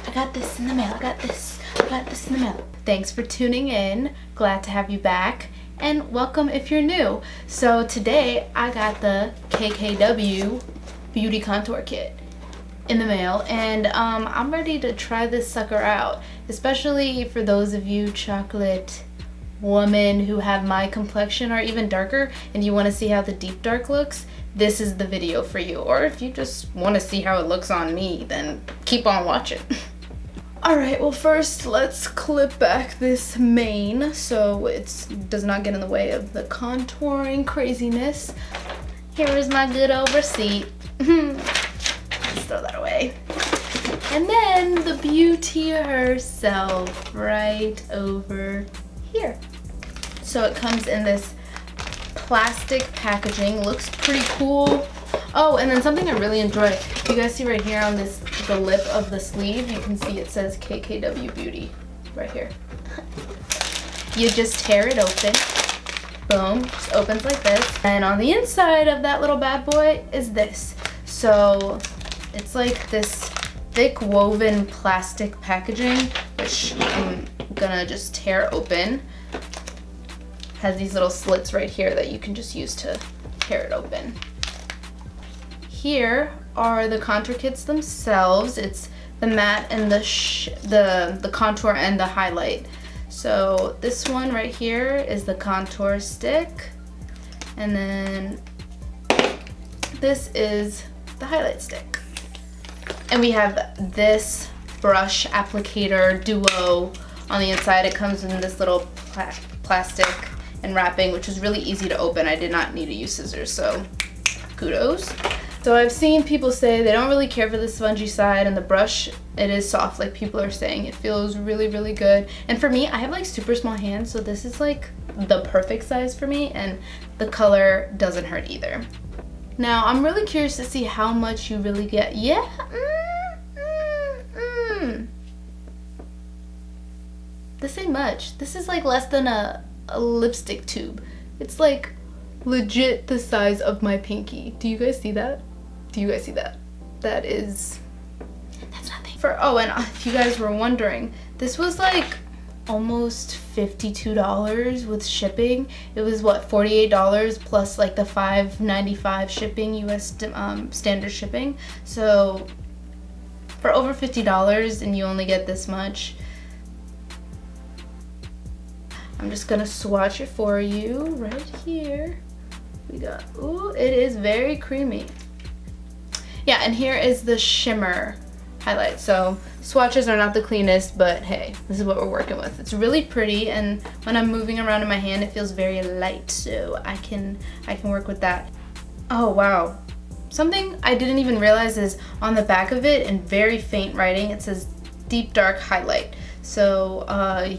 I got this in the mail. I got this in the mail. Thanks for tuning in. Glad to have you back. And welcome if you're new. So today I got the KKW Beauty Contour Kit in the mail, and I'm ready to try this sucker out, especially for those of you chocolate women who have my complexion or even darker and you want to see how the deep dark looks. This is the video for you. Or if you just want to see how it looks on me, then keep on watching. Alright, well first let's clip back this mane so it does not get in the way of the contouring craziness. Here is my good old receipt. Let's throw that away. And then the beauty herself right over here. So it comes in this plastic packaging, looks pretty cool. Oh, and then something I really enjoy, you guys see right here on this, the lip of the sleeve, you can see it says KKW Beauty right here. You just tear it open, boom, just opens like this. And on the inside of that little bad boy is this. So it's like this thick woven plastic packaging, which I'm gonna just tear open. Has these little slits right here that you can just use to tear it open. Here are the contour kits themselves. It's the matte and the contour and the highlight. So this one right here is the contour stick, and then this is the highlight stick. And we have this brush applicator duo on the inside. It comes in this little plastic and wrapping, which was really easy to open. I did not need to use scissors, so kudos. So I've seen people say they don't really care for the spongy side, and the brush, it is soft like people are saying. It feels really, really good. And for me, I have like super small hands, so this is like the perfect size for me, and the color doesn't hurt either. Now, I'm really curious to see how much you really get. Yeah, This ain't much. This is like less than a lipstick tube. It's like legit the size of my pinky. Do you guys see that? Do you guys see that? That's nothing. And if you guys were wondering, this was like almost $52 with shipping. It was what, $48 plus like the $5.95 shipping, US standard shipping. So for over $50 and you only get this much, I'm just gonna swatch it for you right here. We got, ooh, it is very creamy. Yeah, and here is the shimmer highlight. So swatches are not the cleanest, but hey, this is what we're working with. It's really pretty, and when I'm moving around in my hand, it feels very light, so I can work with that. Oh wow. Something I didn't even realize is on the back of it, in very faint writing, it says deep dark highlight. So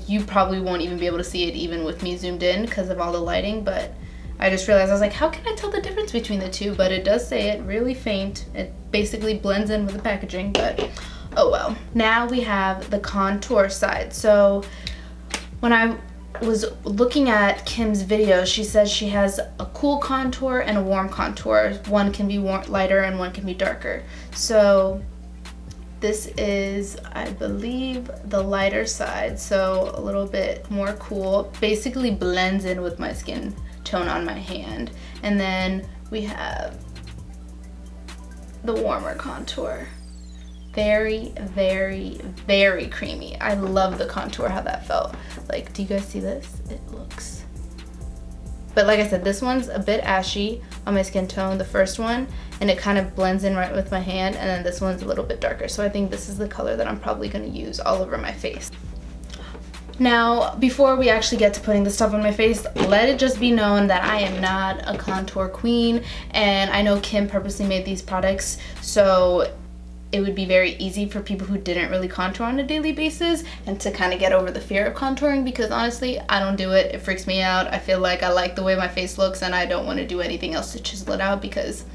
you probably won't even be able to see it even with me zoomed in because of all the lighting, but I just realized, I was like, how can I tell the difference between the two? But it does say it really faint. It basically blends in with the packaging, but oh well. Now we have the contour side. So when I was looking at Kim's video, she says she has a cool contour and a warm contour. One can be lighter and one can be darker. So this is, I believe, the lighter side, so a little bit more cool. Basically blends in with my skin tone on my hand. And then we have the warmer contour. Very, very, very creamy. I love the contour, how that felt. Like, do you guys see this? It looks... But like I said, this one's a bit ashy on my skin tone, the first one, and it kind of blends in right with my hand, and then this one's a little bit darker. So I think this is the color that I'm probably gonna use all over my face. Now, before we actually get to putting the stuff on my face, let it just be known that I am not a contour queen, and I know Kim purposely made these products so it would be very easy for people who didn't really contour on a daily basis and to kind of get over the fear of contouring, because honestly, I don't do it. It freaks me out. I feel like I like the way my face looks and I don't want to do anything else to chisel it out because,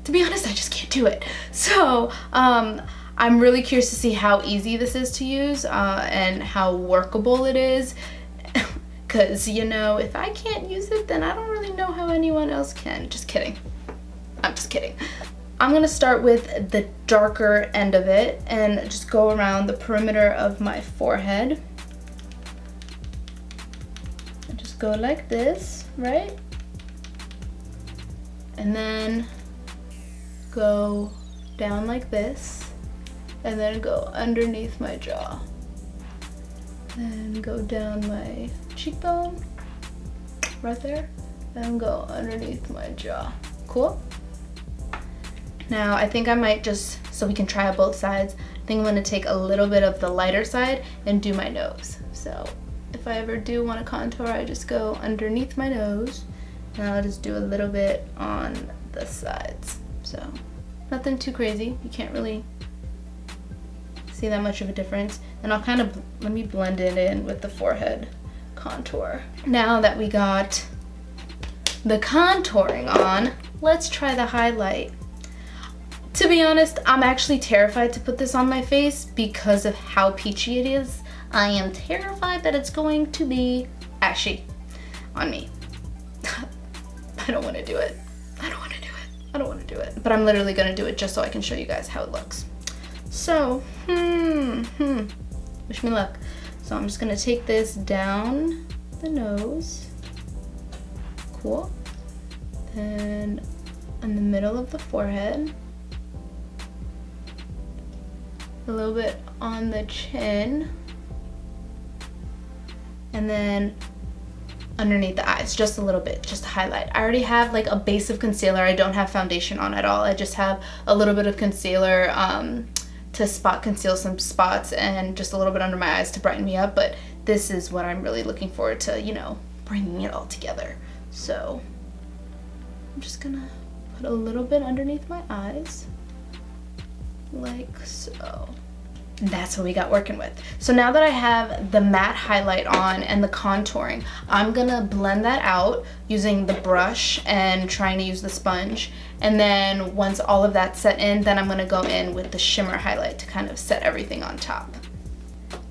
to be honest, I just can't do it. So, I'm really curious to see how easy this is to use and how workable it is, because, you know, if I can't use it, then I don't really know how anyone else can. Just kidding. I'm just kidding. I'm gonna start with the darker end of it and just go around the perimeter of my forehead. And just go like this, right? And then go down like this, and then go underneath my jaw. And go down my cheekbone, right there, and go underneath my jaw. Cool? Now I think I might just, so we can try out both sides, I think I'm gonna take a little bit of the lighter side and do my nose. So if I ever do want to contour, I just go underneath my nose, and I'll just do a little bit on the sides. So nothing too crazy, you can't really see that much of a difference. And I'll kind of, let me blend it in with the forehead contour. Now that we got the contouring on, let's try the highlight. To be honest, I'm actually terrified to put this on my face because of how peachy it is. I am terrified that it's going to be ashy on me. I don't want to do it. I don't want to do it. I don't want to do it. But I'm literally going to do it just so I can show you guys how it looks. So, wish me luck. So I'm just going to take this down the nose. Cool. And in the middle of the forehead. A little bit on the chin, and then underneath the eyes, just a little bit, just to highlight. I already have like a base of concealer. I don't have foundation on at all. I just have a little bit of concealer to spot conceal some spots, and just a little bit under my eyes to brighten me up. But this is what I'm really looking forward to, you know, bringing it all together. So I'm just gonna put a little bit underneath my eyes, like so. That's what we got working with. So now that I have the matte highlight on and the contouring, I'm gonna blend that out using the brush and trying to use the sponge. And then once all of that's set in, then I'm gonna go in with the shimmer highlight to kind of set everything on top.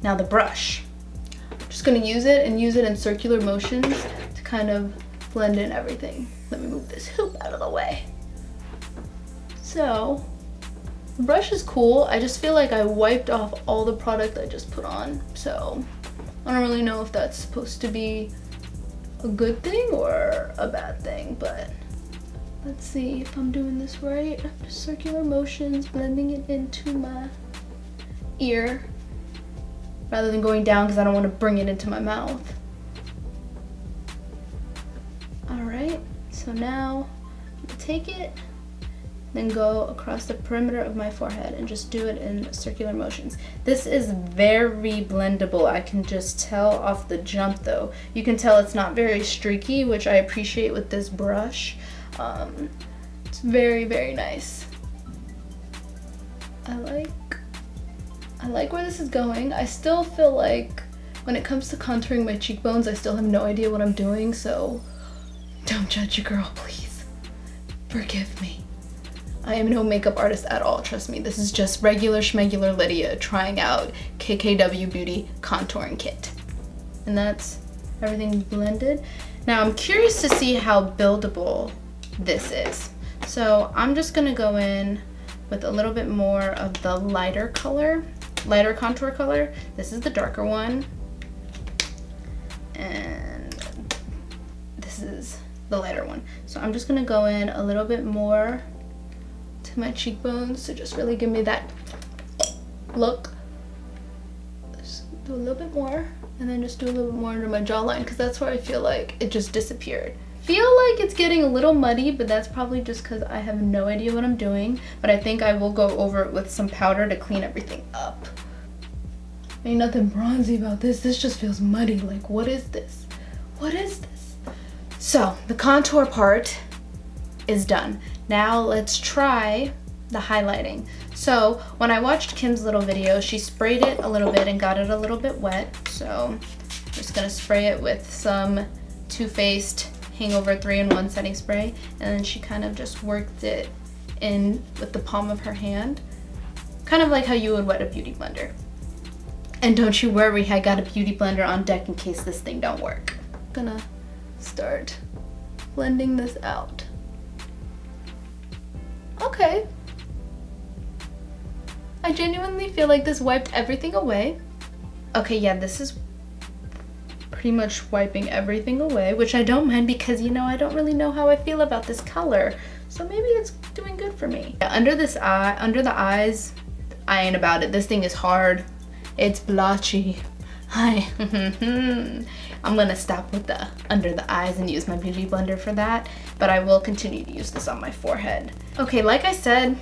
Now the brush. I'm just gonna use it and use it in circular motions to kind of blend in everything. Let me move this hoop out of the way. So, the brush is cool. I just feel like I wiped off all the product I just put on. So I don't really know if that's supposed to be a good thing or a bad thing, but let's see if I'm doing this right. Just circular motions, blending it into my ear rather than going down because I don't want to bring it into my mouth. All right, so now I'm gonna take it, then go across the perimeter of my forehead and just do it in circular motions. This is very blendable. I can just tell off the jump though. You can tell it's not very streaky, which I appreciate with this brush. It's very, very nice. I like where this is going. I still feel like when it comes to contouring my cheekbones, I still have no idea what I'm doing, so don't judge your girl, please. Forgive me. I am no makeup artist at all, trust me. This is just regular schmegular Lydia trying out KKW Beauty contouring kit. And that's everything blended. Now I'm curious to see how buildable this is. So I'm just gonna go in with a little bit more of the lighter color, lighter contour color. This is the darker one. And this is the lighter one. So I'm just gonna go in a little bit more to my cheekbones to just really give me that look. Just do a little bit more, and then just do a little bit more under my jawline because that's where I feel like it just disappeared. Feel like it's getting a little muddy, but that's probably just because I have no idea what I'm doing. But I think I will go over it with some powder to clean everything up. Ain't nothing bronzy about this. This just feels muddy. Like, what is this? What is this? So the contour part is done. Now let's try the highlighting. So when I watched Kim's little video, she sprayed it a little bit and got it a little bit wet. So I'm just gonna spray it with some Too Faced Hangover 3-in-1 setting spray, and then she kind of just worked it in with the palm of her hand, kind of like how you would wet a beauty blender. And don't you worry, I got a beauty blender on deck in case this thing don't work. I'm gonna start blending this out. Okay, I genuinely feel like this wiped everything away. Okay, yeah, this is pretty much wiping everything away, which I don't mind because, you know, I don't really know how I feel about this color. So maybe it's doing good for me. Yeah, under this eye, under the eyes, I ain't about it. This thing is hard. It's blotchy. Hi. I'm gonna stop with the under the eyes and use my beauty blender for that, but I will continue to use this on my forehead. Okay, like I said,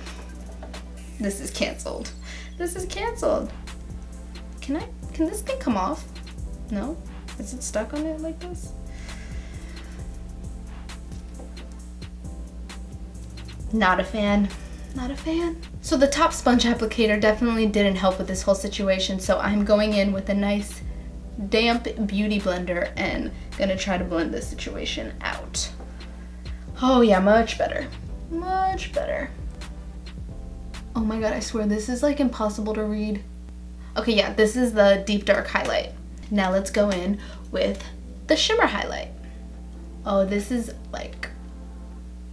this is canceled. This is canceled. Can this thing come off? No? Is it stuck on it like this? Not a fan. Not a fan. So the top sponge applicator definitely didn't help with this whole situation, so I'm going in with a nice damp beauty blender and gonna try to blend this situation out. Oh yeah, much better. Much better. Oh my god, I swear this is like impossible to read. Okay, yeah, this is the deep dark highlight. Now let's go in with the shimmer highlight. Oh, this is like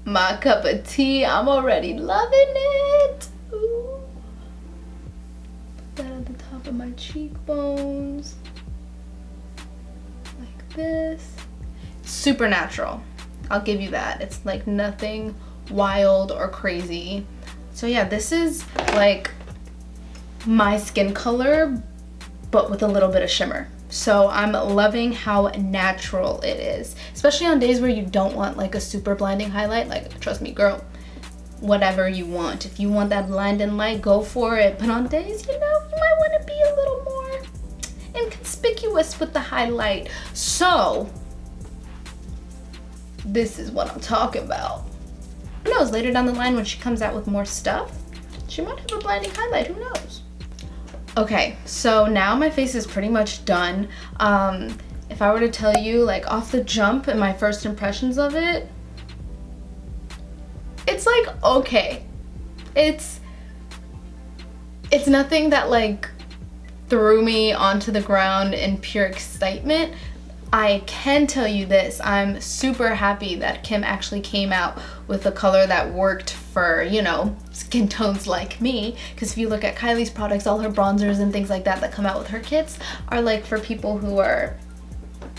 my cup of tea. I'm already loving it. Ooh. Put that at the top of my cheekbones. Like this. Super natural. I'll give you that. It's like nothing wild or crazy. So yeah, this is like my skin color, but with a little bit of shimmer. So I'm loving how natural it is, especially on days where you don't want like a super blinding highlight. Like, trust me, girl, whatever you want. If you want that blinding light, go for it. But on days, you know, you might want to be a little more inconspicuous with the highlight. So this is what I'm talking about. Who knows, later down the line when she comes out with more stuff, she might have a blinding highlight, who knows? Okay, so now my face is pretty much done. If I were to tell you like off the jump and my first impressions of it, it's like, okay. It's nothing that like threw me onto the ground in pure excitement. I can tell you this, I'm super happy that Kim actually came out with a color that worked for, you know, skin tones like me. Because if you look at Kylie's products, all her bronzers and things like that that come out with her kits are like for people who are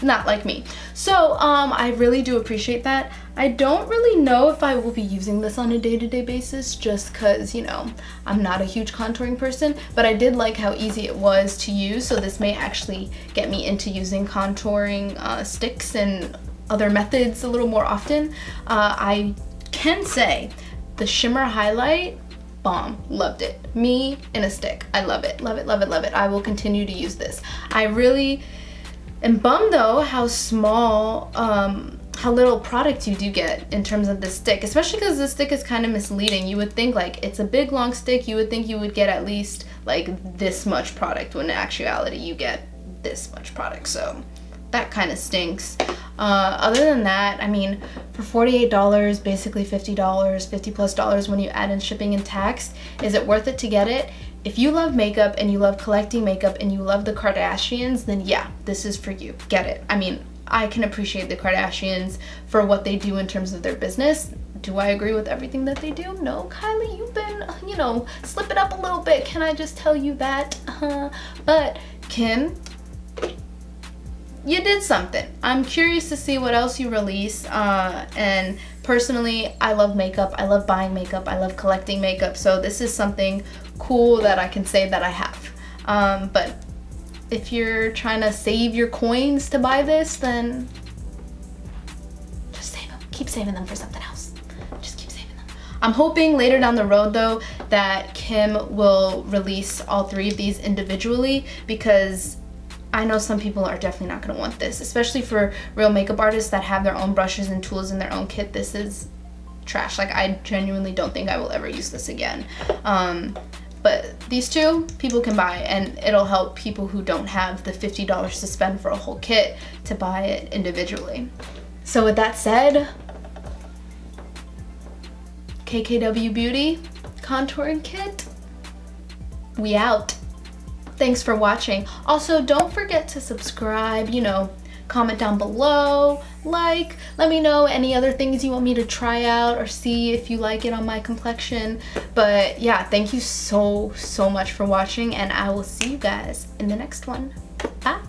not like me. So I really do appreciate that. I don't really know if I will be using this on a day-to-day basis just because, you know, I'm not a huge contouring person, but I did like how easy it was to use, so this may actually get me into using contouring sticks and other methods a little more often. I can say the shimmer highlight, bomb, loved it. Me in a stick. I love it, love it, love it, love it. I will continue to use this. I really am bummed though how small, how little product you do get in terms of this stick, especially because this stick is kind of misleading. You would think like it's a big long stick, you would think you would get at least like this much product when in actuality you get this much product, so that kind of stinks. Other than that, I mean, for $48, basically $50, $50+ when you add in shipping and tax, is it worth it to get it? If you love makeup and you love collecting makeup and you love the Kardashians, then yeah, this is for you. Get it. I mean, I can appreciate the Kardashians for what they do in terms of their business. Do I agree with everything that they do? No, Kylie, you've been, you know, slipping up a little bit. Can I just tell you that? But Kim, you did something. I'm curious to see what else you release. And personally, I love makeup. I love buying makeup. I love collecting makeup. So this is something cool that I can say that I have. But if you're trying to save your coins to buy this, then just save them. Keep saving them for something else. Just keep saving them. I'm hoping later down the road though that Kim will release all three of these individually, because I know some people are definitely not going to want this, especially for real makeup artists that have their own brushes and tools in their own kit. This is trash. Like, I genuinely don't think I will ever use this again. But these two, people can buy, and it'll help people who don't have the $50 to spend for a whole kit to buy it individually. So with that said, KKW Beauty contouring kit, we out. Thanks for watching. Also, don't forget to subscribe, you know, comment down below, like, let me know any other things you want me to try out or see if you like it on my complexion. But yeah, thank you so much for watching, and I will see you guys in the next one. Bye.